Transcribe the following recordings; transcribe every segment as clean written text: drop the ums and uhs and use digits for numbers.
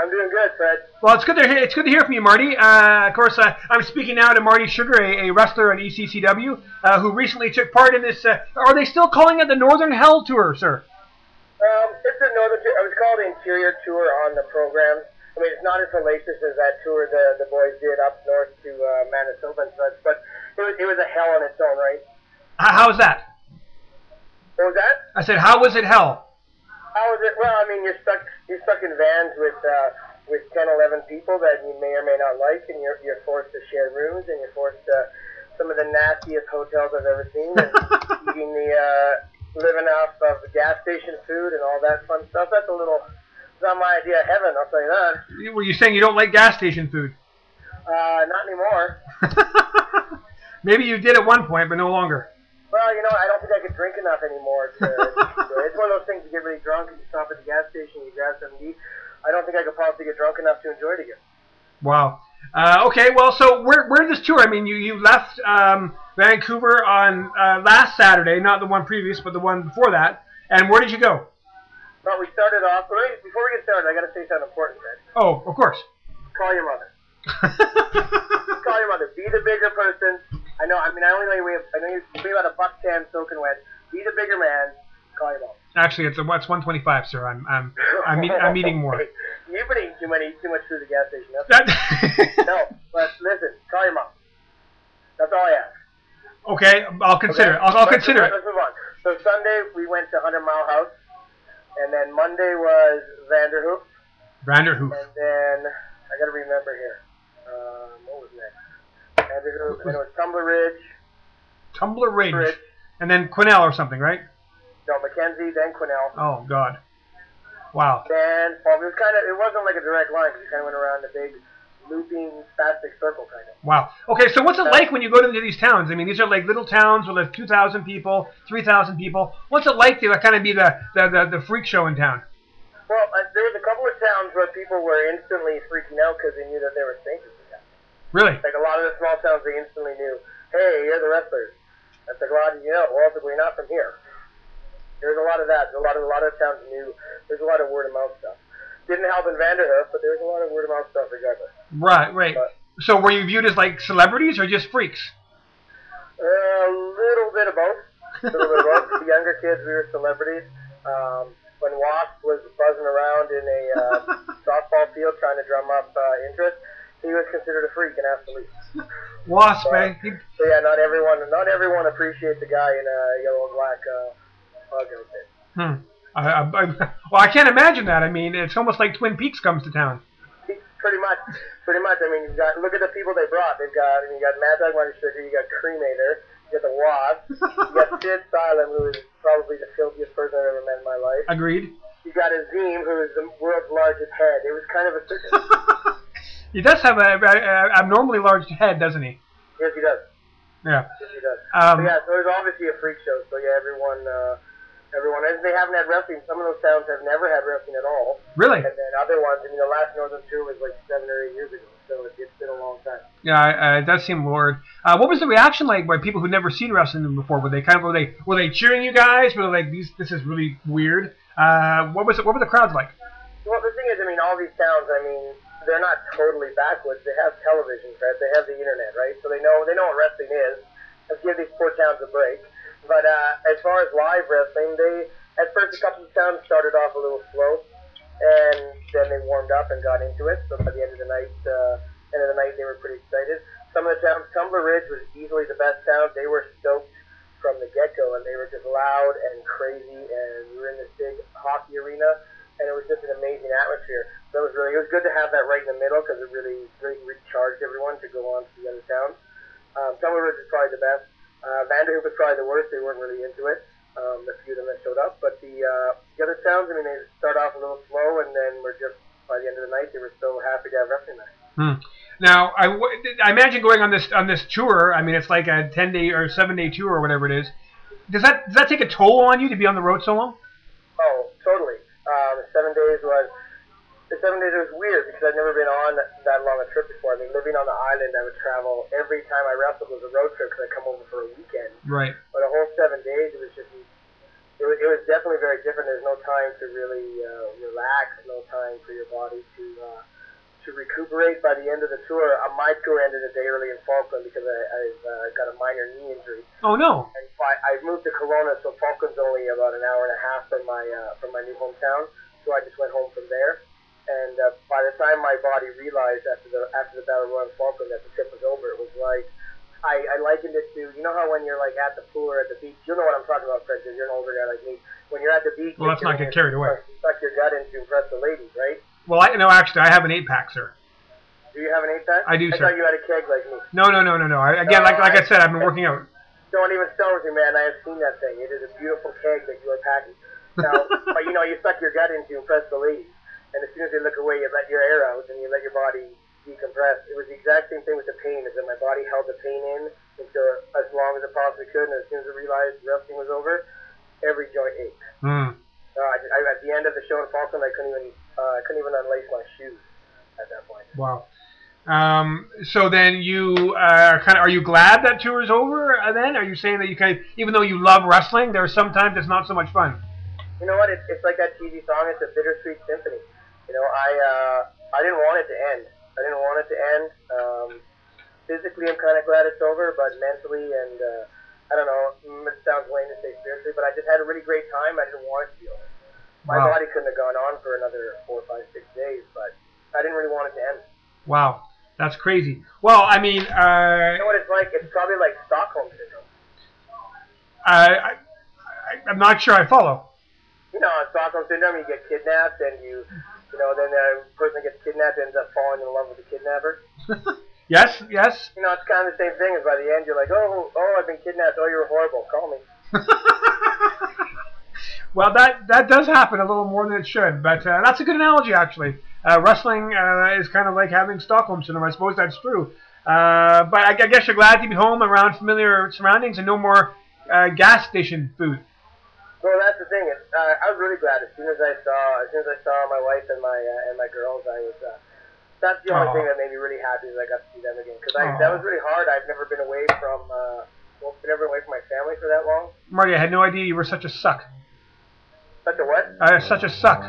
I'm doing good, Fred. Well, it's good to hear. It's good to hear from you, Marty. Of course, I'm speaking now to Marty Sugar, a wrestler on ECCW, who recently took part in this. Are they still calling it the Northern Hell Tour, sir? It's the Northern Tour. It was called the Interior Tour on the program. I mean, it's not as hellacious as that tour the boys did up north to Manitoba and such, but it was a hell on its own, right? How was that? What was that? I said, how was it hell? How was it? Well, I mean, you're stuck in vans with 10, 11 people that you may or may not like, and you're forced to share rooms, and you're forced to some of the nastiest hotels I've ever seen, and eating living off of the gas station food and all that fun stuff. That's it's not my idea of heaven, I'll tell you that. Were you saying you don't like gas station food? Not anymore. Maybe you did at one point, but no longer. Well, I don't think I could drink enough anymore. It's one of those things, you get really drunk and you stop at the gas station, you grab something to eat. I don't think I could possibly get drunk enough to enjoy it again. Wow. Okay, well, so where did this tour? I mean, you left Vancouver on last Saturday, not the one previous, but the one before that. And where did you go? Well, we started off, before we get started, I got to say something important, Fred. Oh, of course. Call your mother. Call your mother. Be the bigger person. I know you weigh about $110 soaking wet. Be the bigger man. Call your mom. Actually, it's 125, sir. I'm eating more. You've been eating too much food at the gas station. That's no, but listen, call your mom. That's all I ask. Okay, I'll consider. Okay? I'll consider it. Let's move on. So Sunday we went to 100 Mile House, and then Monday was Vanderhoof. Vanderhoof. And then I got to remember here. What was next? Vanderhoof. And then it was Tumbler Ridge. Tumbler Ridge. And then Quesnel or something, right? No, Mackenzie, then Quesnel. Oh God. Wow. Then it wasn't like a direct line because we kind of went around the big looping spastic circle kind of. Wow. Okay, so what's it like when you go to these towns? I mean, these are like little towns with like 2,000 people, 3,000 people. What's it like to kind of be the freak show in town? Well, there was a couple of towns where people were instantly freaking out because they knew that they were strangers to them. Really? Like a lot of the small towns, they instantly knew, hey, you're the wrestlers. That's like, well, we're not from here. There's a lot of that. A lot of towns knew. There's a lot of word of mouth stuff. Didn't help in Vanderhoof, but there's a lot of word of mouth stuff regardless. Right. So were you viewed as like celebrities or just freaks? A little bit of both. The younger kids, we were celebrities. When Wasp was buzzing around in a softball field trying to drum up interest, he was considered a freak and asked to leave. Wasp, eh? So yeah, not everyone appreciates a guy in a yellow and black pug outfit. Well, I can't imagine that. I mean, it's almost like Twin Peaks comes to town. Pretty much. I mean, look at the people they brought. You got Mad Dog, Marty Sugar, you got Cremator, you got the Wasp, you got Sid Silent, who is probably the filthiest person I've ever met in my life. Agreed. You got Azim, who is the world's largest head. It was kind of a circus. He does have an abnormally large head, doesn't he? Yes, he does. Yeah. Yes, he does. So it was obviously a freak show. So yeah, everyone, as they haven't had wrestling. Some of those towns have never had wrestling at all. Really? And then other ones, the last Northern Tour was like 7 or 8 years ago. So it's been a long time. Yeah, it does seem weird. What was the reaction like by people who'd never seen wrestling before? Were they cheering you guys? Were they like, this is really weird? What were the crowds like? Well, the thing is, all these towns, they're not totally backwoods. They have television, right? They have the internet, right? So they know what wrestling is. Let's give these poor towns a break. But as far as live wrestling, at first a couple of towns started off a little slow, and then they warmed up and got into it. So by the end of the night, they were pretty excited. Some of the towns, Tumbler Ridge was easily the best town. They were stoked from the get-go, and they were just loud and crazy, and we were in this big hockey arena, and it was just an amazing atmosphere. So it was good to have that right in the middle because it really recharged everyone to go on to the other towns. Tumbler Ridge was probably the best. Vanderhoof was probably the worst. They weren't really into it. The few of them that showed up, but the other towns, they start off a little slow, and then by the end of the night, they were so happy to have wrestling night. Now, I imagine going on this tour. It's like a 10-day or 7-day tour or whatever it is. Does that take a toll on you to be on the road so long? Oh, totally. The 7 days was weird because I'd never been on that long a trip before. Living on the island, I would travel every time I wrestled was a road trip because I'd come over for a weekend. Right. But a whole 7 days, it was just it was definitely very different. There's no time to really relax, no time for your body to recuperate. By the end of the tour, my tour ended a day early in Falkland because I've got a minor knee injury. Oh no! And I moved to Kelowna, so Falkland's only about an hour and a half from my new hometown. So I just went home from there. And by the time my body realized after the Battle Royal in Falkland that the trip was over, it was like I likened it to, you know how when you're like at the pool or at the beach, you know what I'm talking about, Fred, because you're an older guy like me. When you're at the beach, well, let's not get carried away. You suck your gut in to impress the ladies, right? Well, actually, I have an 8-pack, sir. Do you have an 8-pack? I do, sir. I thought you had a keg like me. No. Again, like I said, I've been working out. Don't even start with me, man. I have seen that thing. It is a beautiful keg that you are packing. Now, but you suck your gut in to impress the ladies. And as soon as they look away, you let your air out and you let your body decompress. It was the exact same thing with the pain, is that my body held the pain in until as long as it possibly could, and as soon as it realized resting was over, every joint ached. At the end of the show in Falkland, I couldn't even unlace my shoes at that point. Wow. So then you are you glad that tour is over? Then are you saying that you even though you love wrestling, there's sometimes it's not so much fun? You know what? It's like that TV song. It's a bittersweet symphony. I didn't want it to end. Physically, I'm kind of glad it's over, but mentally and I don't know. It sounds lame to say spiritually, but I just had a really great time. I didn't want it to be over. My body couldn't have gone on for another 4, 5, 6 days, but I didn't really want it to end. Wow, that's crazy. Well, I mean, you know what it's like? It's probably like Stockholm syndrome. I'm not sure I follow. Stockholm syndrome, you get kidnapped, and then the person that gets kidnapped ends up falling in love with the kidnapper. Yes. It's kind of the same thing. As by the end, you're like, oh, I've been kidnapped. Oh, you're horrible. Call me. Well, that does happen a little more than it should, but that's a good analogy, actually. Wrestling is kind of like having Stockholm syndrome. I suppose that's true. But I guess you're glad to be home around familiar surroundings and no more gas station food. Well, that's the thing. I was really glad as soon as I saw my wife and my girls. That's the only thing that made me really happy is I got to see them again, because that was really hard. I've never been away from my family for that long. Marty, I had no idea you were such a suck. Such a what? Such a suck.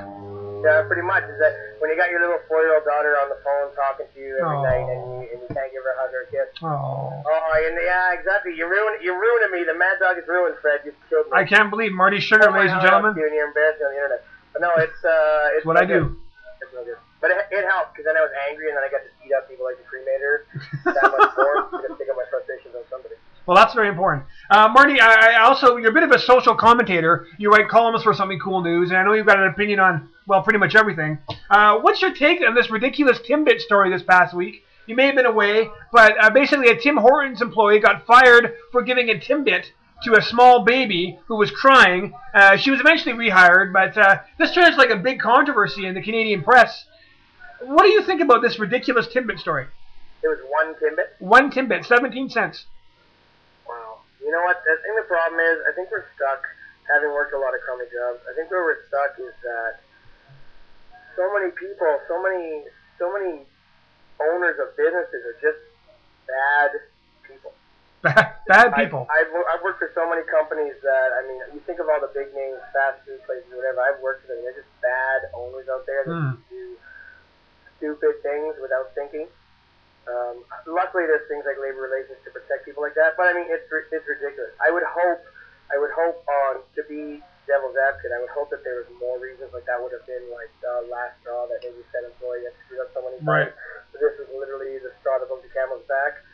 Yeah, pretty much. Is that when you got your little 4-year-old daughter on the phone talking to you every night, and you can't give her a hug or a kiss? Oh. Yeah, exactly. You're ruining me. The Mad Dog is ruined, Fred. You've killed me. I can't believe Marty Sugar, ladies and gentlemen. You're embarrassing on the internet. But no, it's what I do. It's no good. But it helped, because then I was angry, and then I got to beat up people like the cremator. That much more. I'm going to take out my frustrations on somebody. Well, that's very important. Marty, I also, you're a bit of a social commentator. You write columns for Something Cool News, and I know you've got an opinion on, well, pretty much everything. What's your take on this ridiculous Timbit story this past week? You may have been away, but basically a Tim Hortons employee got fired for giving a Timbit to a small baby who was crying. She was eventually rehired, but this turns like a big controversy in the Canadian press. What do you think about this ridiculous Timbit story? It was one Timbit? One Timbit, 17 cents. Wow. You know what? I think the problem is, I think we're stuck, having worked a lot of crummy jobs, I think where we're stuck is that so many people, so many owners of businesses are just bad people. Bad people. I've worked for so many companies that, I mean, you think of all the big names, fast food places, whatever, I've worked for them. They're just bad owners out there that do stupid things without thinking. Luckily, there's things like labor relations to protect people like that, but I mean, it's ridiculous. I would hope to be devil's advocate, I would hope that there was more reasons, like that would have been like the last straw that maybe said employee that screwed up someone. Right. So this is literally the straw that broke the camel's back.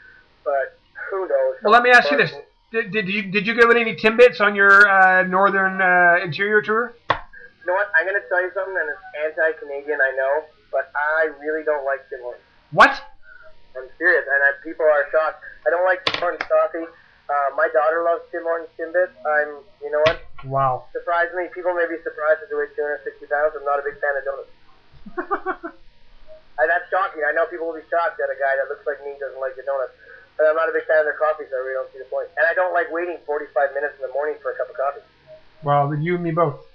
But who knows? Well, let me ask you this: Did you give it any Timbits on your northern interior tour? You know what? I'm going to tell you something, and it's anti-Canadian, I know, but I really don't like Tim Hortons. What? I'm serious, and people are shocked. I don't like Tim Hortons coffee. My daughter loves Tim Hortons Timbits. You know what? Wow. Surprisingly, people may be surprised that they weigh 260 pounds. I'm not a big fan of donuts. That's shocking. I know people will be shocked that a guy that looks like me doesn't like the donuts. But I'm not a big fan of their coffee, so I really don't see the point. And I don't like waiting 45 minutes in the morning for a cup of coffee. Well, then you and me both.